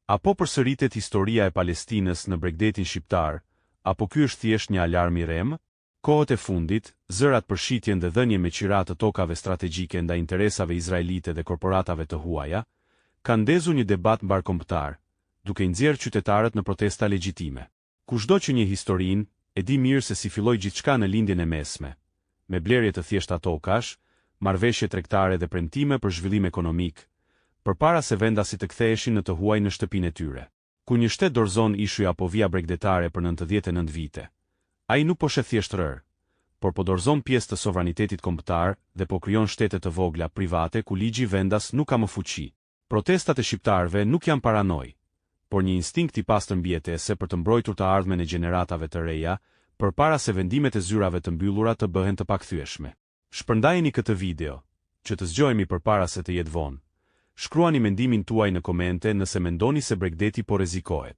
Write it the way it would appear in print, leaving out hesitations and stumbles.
Apo përsëritet historia e Palestinës në Bregdetin shqiptar, apo ky është thjesht një alarm i rem? Kohët e fundit, zërat për shitjen dhe dhënien me qira të tokave strategjike ndaj interesave izraelite dhe korporatave të huaja, kanë ndezur një debat mbarkombëtar, duke i nxjerrë qytetarët në protesta legjitime. Kushdo që njeh historinë, e di mirë se si filloi gjithçka në lindjen e mesme, me blerje të thjeshta tokash, marrëveshje tregtare dhe premtime për zhvillim ekonomik, përpara se vendasit të ktheheshin në të huaj në shtëpinë e tyre. Kur një shtet dorëzon ishuj apo vija bregdetare për 99 vite, ai nuk po shet thjesht rër, por po dorëzon pjesë të sovranitetit kombëtar dhe po krijon shtete të vogla private ku ligji vendas nuk ka më fuqi. Protestat e shqiptarëve nuk janë paranoj, por një instinkt i pastër mbijetese për të mbrojtur të ardhmen e gjeneratave të reja, përpara se vendimet e zyrave të mbyllura të bëhen të pakthyeshme. Shpërndajeni këtë video, që të zgjohemi përpara se të jetë vonë. Shkruani mendimin tuaj në komente nëse mendoni se Bregdeti po rrezikohet.